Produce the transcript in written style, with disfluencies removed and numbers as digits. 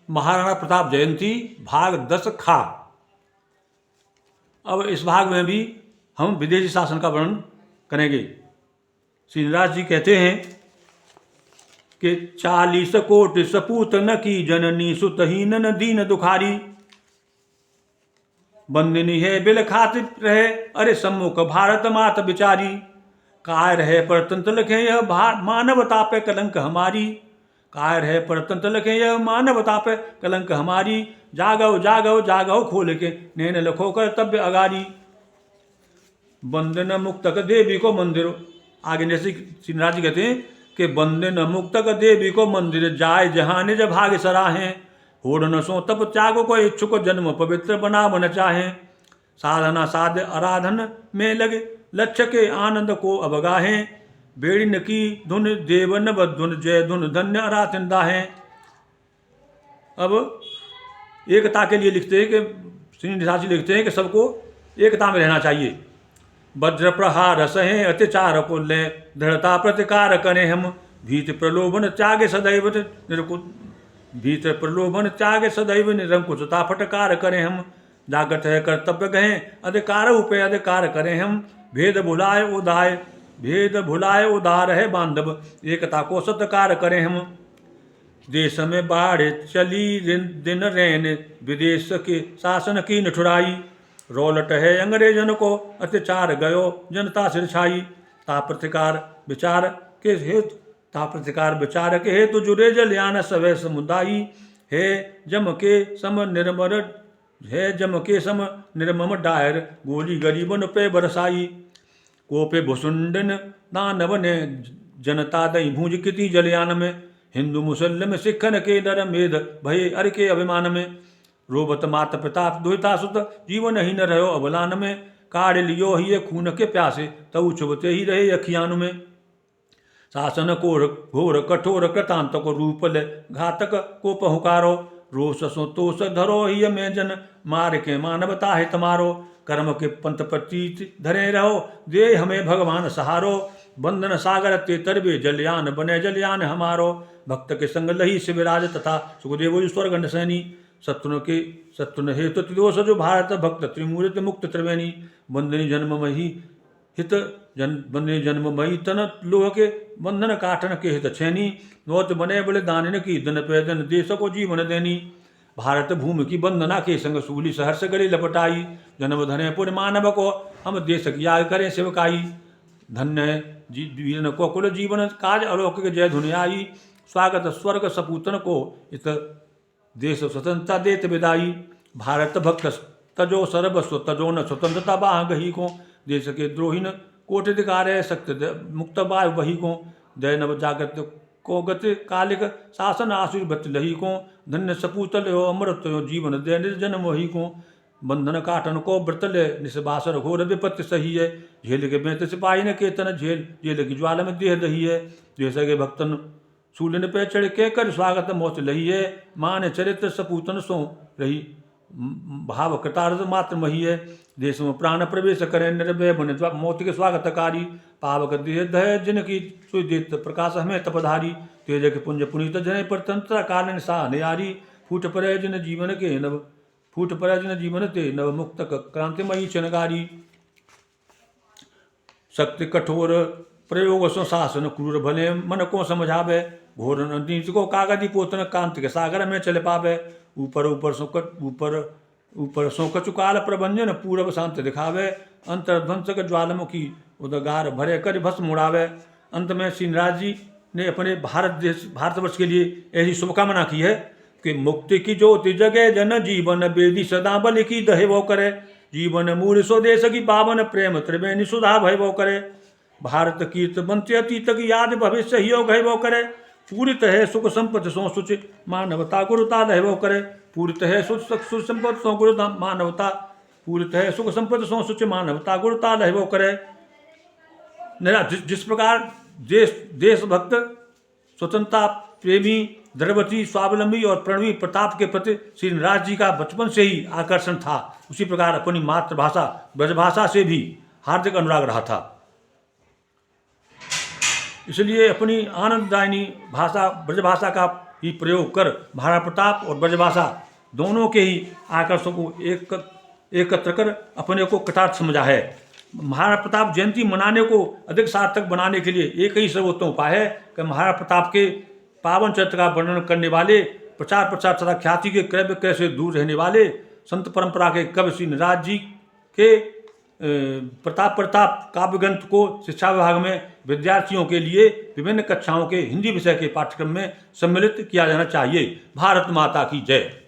महाराणा प्रताप जयंती भाग 10 खा। अब इस भाग में भी हम विदेशी शासन का वर्णन करेंगे। श्री नृराज जी कहते हैं कि 40 कोटि सपूत न की जननी सुतहीन न दीन दुखारी। बंदिनी है बिल खात रहे अरे सम्मुख भारत मात बिचारी। काय रहे परतंत्र लखे यह मानवता पे कलंक हमारी। काय रहे परतंत्र लखे यह मानवता पे कलंक हमारी। जागव जागव जागव खोल के नैन लखो कर्तव्य अगारी। बंदन मुक्तक देवी को मंदिर। आगे जैसे श्री नृराज जी कहते हैं कि बंदन मुक्तक देवी को मंदिर जाय जहां निज भाग्य सराहें। होड़ न सो तप त्याग को इच्छुक जन्म पवित्र बना मन चाहे। साधना साध्य आराधन में लगे लक्ष्य के आनंद को अवगाहें। बेड़िन की धुन देवन धुन जय धुन धन्य आराधनदा है। अब एकता के लिए लिखते हैं कि श्री नृराज जी लिखते हैं कि सबको एकता में रहना चाहिए। वज्र प्रहार सहे अत्याचार को ले दृढ़ता प्रतिकार करें हम। भीत प्रलोभन त्यागे सदैव भीत प्रलोभन त्यागे सदैव निरंकुशता फटकार करें हम। जागृत है कर्तव्य गहें अधिकार उपे अधिकार करें हम। भेद भुलाए उदार है बांधव एकता को सत्कार करें हम। देश में बाढ़ चली दिन रैन विदेश के शासन की निठुराई। रौलट है अंग्रेजन को अत्याचार गयो जनता सिर छाई। ता प्रतिकार विचार के हेतु जुरे जलियान सवै समुदायी। है जम के सम निर्मम डायर गोली गरीबन पे बरसाई। कोपे भुसुंडन दानव ने जनता दई भूज किति जलियान में। हिंदू मुसल्लम सिखन के दर मेद भय अर के अभिमान में। रोबत मात प्रताप दुहिता सुत जीवन ही न रहो अबलान में। काढ़ लियो ही खून के प्यासे तऊ चुभते ही रहे अखियान में। शासन को घोर कठोर कृतांत को रूप ले घातक को पहुकारो। रोष सो तोष धरो ही में जन मार के मानवता हित मारो। कर्म के पंथ प्रतीत धरे रहो दे हमें भगवान सहारो। बंधन सागर ते तरबे जलयान बने जलयान हमारो। भक्त के संग लही शिविराज तथा सुखदेव स्वर्ग सैनी। शत्रुन हेतु त्रिदोष जो भारत भक्त त्रिमूर्ति मुक्त त्रिवेणी। बंदनी जन्म मई तन लोह के बंधन काटन के हित छैनी। नौत बने बड़े दानिन की दिन पे दिन देश को जीवन देनी। भारत भूमि की वंदना के संग सूली सहर्ष गले लपटाई। जन्म धने पुर मानव को हम देश की याग करें सेवकाई। धन्य वीरन को कुल जीवन काज अलौकिक जय धुनि आई। स्वागत स्वर्ग सपूतन को इत देश स्वतंत्रता देत विदाई। भारत भक्त तजो सर्वस्व तजो न स्वतंत्रता बाह गही को। देश के द्रोहीन कोटिधिकार है सत्य मुक्त बाय वही को। दय नव जागत को गति कालिक शासन आसुर बत लही को। धन्य सपूतल हो अमृत हो जीवन दय निर्जन वही को। बंधन काटन को व्रतल निस्बासर घोर विपत्ति सही है। झेल के बेत सिपाही ने केतन जेल की ज्वाला में देह दही है। देश के भक्तन शूलन पे चढ़ के कर स्वागत मोच लही है। मान चरित्र सपूतन सो रही भाव कृतार्थ मात्र मही है। देश में प्राण प्रवेश करें निर्भय बन मौत के स्वागतकारी। पावक देह दह जिनकी सुदेत प्रकाश हमें तपधारी। तेज के पुंज पुनीत जन परतंत्र कालन सा नियारी। फूट परे जिन जीवन ते नव मुक्त क्रांतिमयी चनगारी। शक्ति कठोर प्रयोग सो शासन क्रूर भले मन को समझावे। घोर नीच को कागदी पोतन कांति के सागर में चल पावे। ऊपर सो कचुकाल प्रभंजन पूर्व शांत दिखावे। अंतर्ध्वंसक ज्वालामुखी उदगार भरे कर भस्म उड़ावे। अंत में श्री नृराज जी ने अपने भारतवर्ष के लिए ऐसी शुभकामना की है कि मुक्ति की ज्योति जगे जन जीवन बेदी सदा बल की दहे वो करे। जीवन मूल स्वदेश की पावन प्रेम त्रिवेणी सुधा भय वो करे। भारत कीर्त बनते अतीत की याद भविष्य ही योग है वो करे। पूरित है सुख संपत्ति सो सुच मानवता गुरुता दह वो करे। पूरित है सुख संपत्ति सो गुरुता मानवता। पूरित है सुख संपत्ति सो सुच मानवता गुरुता दह वो करे। जिस प्रकार देशभक्त स्वतंत्रता प्रेमी द्रवती स्वावलंबी और प्रणवी प्रताप के प्रति श्री नृराज जी का बचपन से ही आकर्षण था, उसी प्रकार अपनी मातृभाषा ब्रजभाषा से भी हार्दिक अनुराग रहा था। इसलिए अपनी आनंददायिनी भाषा ब्रजभाषा का ही प्रयोग कर महाराणा प्रताप और ब्रजभाषा दोनों के ही आकर्षण को एकत्र कर अपने को कृतार्थ समझा है। महाराणा प्रताप जयंती मनाने को अधिक सार्थक बनाने के लिए एक ही सर्वोत्तम उपाय है कि महाराणा प्रताप के पावन चरित्र का वर्णन करने वाले, प्रचार प्रसार तथा ख्याति के क्रय विक्रय से दूर रहने वाले संत परंपरा के कवि श्री नटराज जी के प्रताप काव्य ग्रंथ को शिक्षा विभाग में विद्यार्थियों के लिए विभिन्न कक्षाओं के हिंदी विषय के पाठ्यक्रम में सम्मिलित किया जाना चाहिए। भारत माता की जय।